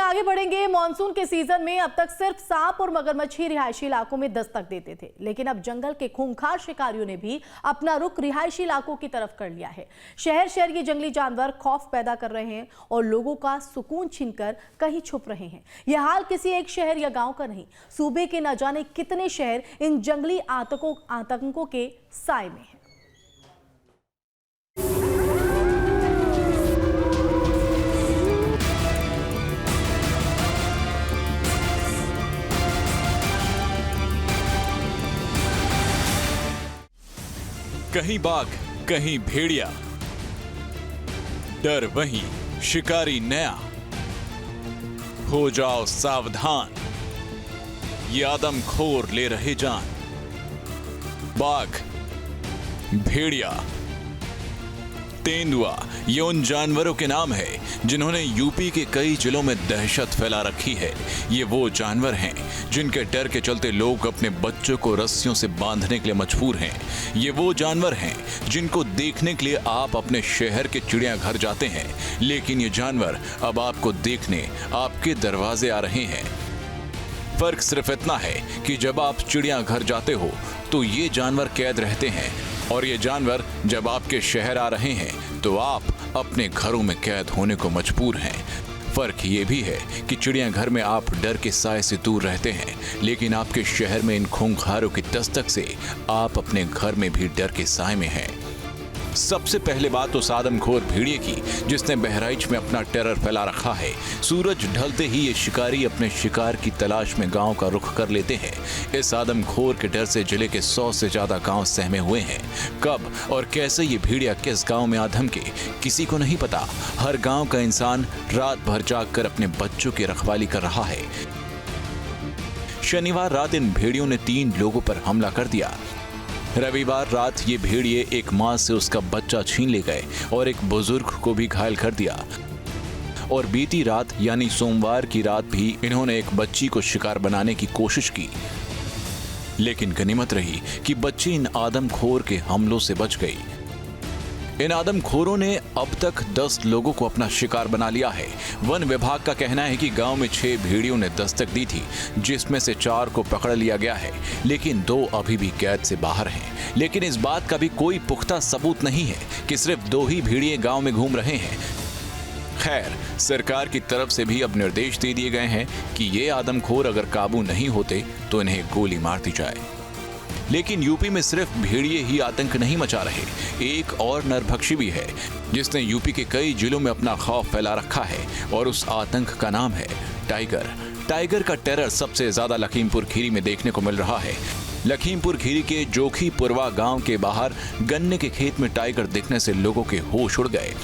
आगे बढ़ेंगे। मॉनसून के सीजन में अब तक सिर्फ सांप और मगरमच्छ ही रिहायशी इलाकों में दस्तक देते थे, लेकिन अब जंगल के खूंखार शिकारियों ने भी अपना रुख रिहायशी इलाकों की तरफ कर लिया है। शहर शहर ये जंगली जानवर खौफ पैदा कर रहे हैं और लोगों का सुकून छीनकर कहीं छुप रहे हैं। यह हाल किसी एक शहर या गांव का नहीं, सूबे के न जाने कितने शहर इन जंगली आतंकों के साए में है। कहीं बाघ, कहीं भेड़िया, डर वहीं, शिकारी नया। हो जाओ सावधान, ये आदमखोर ले रहे जान। बाघ, भेड़िया, तेंदुआ, ये उन जानवरों के नाम है जिन्होंने यूपी के कई जिलों में दहशत फैला रखी है। ये वो जानवर हैं जिनके डर के चलते लोग अपने बच्चों को रस्सियों से बांधने के लिए मजबूर हैं। ये वो जानवर हैं जिनको देखने के लिए आप अपने शहर के चिड़ियाघर जाते हैं, लेकिन ये जानवर अब आपको देखने आपके दरवाजे आ रहे हैं। फर्क सिर्फ इतना है कि जब आप चिड़ियाघर जाते हो तो ये जानवर कैद रहते हैं, और ये जानवर जब आपके शहर आ रहे हैं तो आप अपने घरों में कैद होने को मजबूर हैं। फर्क ये भी है कि चिड़ियाघर में आप डर के साए से दूर रहते हैं, लेकिन आपके शहर में इन खूंखारों की दस्तक से आप अपने घर में भी डर के साए में हैं। सबसे पहले बात उस आदमखोर भेड़िए की जिसने बहराइच में अपना टेरर फैला रखा है। सूरज ढलते ही ये शिकारी अपने शिकार की तलाश में गांव का रुख कर लेते हैं। इस आदमखोर के डर से जिले के 100 से ज्यादा गांव सहमे हुए हैं। कब और कैसे ये भेड़िया किस गांव में आ धमके, किसी को नहीं पता। हर गांव का इंसान रात भर जागकर अपने बच्चों की रखवाली कर रहा है। शनिवार रात इन भेड़ियों ने 3 लोगों पर हमला कर दिया। रविवार रात ये भेड़िए एक मां से उसका बच्चा छीन ले गए और एक बुजुर्ग को भी घायल कर दिया। और बीती रात यानी सोमवार की रात भी इन्होंने एक बच्ची को शिकार बनाने की कोशिश की, लेकिन गनीमत रही कि बच्ची इन आदमखोर के हमलों से बच गई। इन आदमखोरों ने अब तक 10 लोगों को अपना शिकार बना लिया है। वन विभाग का कहना है कि गांव में 6 भेड़ियों ने दस्तक दी थी, जिसमें से 4 को पकड़ लिया गया है, लेकिन 2 अभी भी कैद से बाहर हैं। लेकिन इस बात का भी कोई पुख्ता सबूत नहीं है कि सिर्फ 2 ही भेड़िए गांव में घूम रहे हैं। खैर, सरकार की तरफ से भी अब निर्देश दे दिए गए हैं कि ये आदमखोर अगर काबू नहीं होते तो इन्हें गोली मार दी जाए। लेकिन यूपी में सिर्फ भेड़िए ही आतंक नहीं मचा रहे, एक और नरभक्षी भी है जिसने यूपी के कई जिलों में अपना खौफ फैला रखा है, और उस आतंक का नाम है टाइगर। टाइगर का टेरर सबसे ज्यादा लखीमपुर खीरी में देखने को मिल रहा है। लखीमपुर खीरी के जोखीपुरवा गांव के बाहर गन्ने के खेत में टाइगर दिखने से लोगों के होश उड़ गए।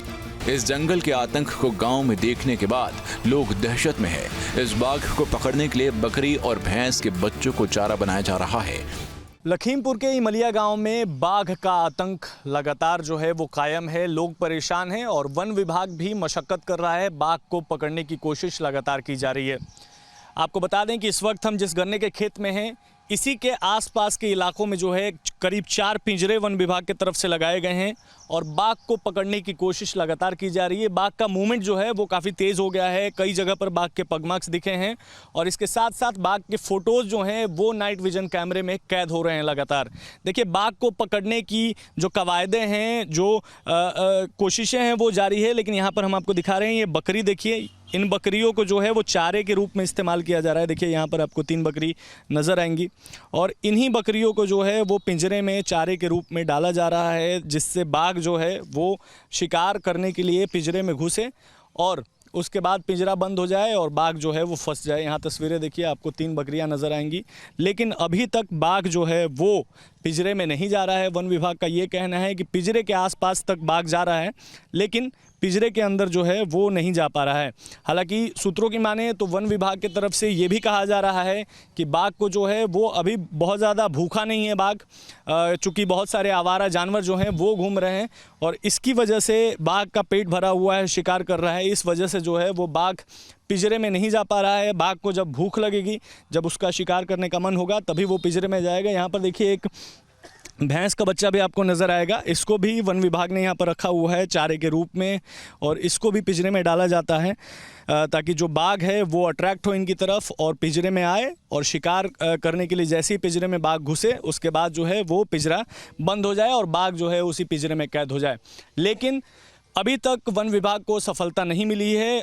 इस जंगल के आतंक को गांव में देखने के बाद लोग दहशत में हैं। इस बाघ को पकड़ने के लिए बकरी और भैंस के बच्चों को चारा बनाया जा रहा है। लखीमपुर के इमलिया गांव में बाघ का आतंक लगातार जो है वो कायम है। लोग परेशान हैं और वन विभाग भी मशक्कत कर रहा है। बाघ को पकड़ने की कोशिश लगातार की जा रही है। आपको बता दें कि इस वक्त हम जिस गन्ने के खेत में हैं, इसी के आसपास के इलाकों में जो है करीब 4 पिंजरे वन विभाग की तरफ से लगाए गए हैं और बाघ को पकड़ने की कोशिश लगातार की जा रही है। बाघ का मूवमेंट जो है वो काफ़ी तेज़ हो गया है। कई जगह पर बाघ के पगमार्क्स दिखे हैं और इसके साथ साथ बाघ के फ़ोटोज़ जो हैं वो नाइट विजन कैमरे में कैद हो रहे हैं लगातार। देखिए, बाघ को पकड़ने की जो कवायदे हैं, जो कोशिशें हैं वो जारी है। लेकिन यहाँ पर हम आपको दिखा रहे हैं, ये बकरी देखिए, इन बकरियों को जो है वो चारे के रूप में इस्तेमाल किया जा रहा है। देखिए, यहाँ पर आपको 3 बकरी नज़र आएंगी और इन्हीं बकरियों को जो है वो पिंजरे में चारे के रूप में डाला जा रहा है, जिससे बाघ जो है वो शिकार करने के लिए पिंजरे में घुसे और उसके बाद पिंजरा बंद हो जाए और बाघ जो है वो फंस जाए। यहाँ तस्वीरें देखिए, आपको 3 बकरियाँ नज़र आएंगी, लेकिन अभी तक बाघ जो है वो पिंजरे में नहीं जा रहा है। वन विभाग का ये कहना है कि पिंजरे के आसपास तक बाघ जा रहा है, लेकिन पिंजरे के अंदर जो है वो नहीं जा पा रहा है। हालांकि सूत्रों की माने तो वन विभाग की तरफ से ये भी कहा जा रहा है कि बाघ को जो है वो अभी बहुत ज़्यादा भूखा नहीं है बाघ, चूँकि बहुत सारे आवारा जानवर जो हैं वो घूम रहे हैं और इसकी वजह से बाघ का पेट भरा हुआ है, शिकार कर रहा है। इस वजह से जो है वो बाघ पिंजरे में नहीं जा पा रहा है। बाघ को जब भूख लगेगी, जब उसका शिकार करने का मन होगा, तभी वो पिंजरे में जाएगा। यहाँ पर देखिए, एक भैंस का बच्चा भी आपको नज़र आएगा, इसको भी वन विभाग ने यहाँ पर रखा हुआ है चारे के रूप में, और इसको भी पिंजरे में डाला जाता है ताकि जो बाघ है वो अट्रैक्ट हो इनकी तरफ और पिंजरे में आए, और शिकार करने के लिए जैसे ही पिंजरे में बाघ घुसे उसके बाद जो है वो पिंजरा बंद हो जाए और बाघ जो है उसी पिंजरे में कैद हो जाए। लेकिन अभी तक वन विभाग को सफलता नहीं मिली है।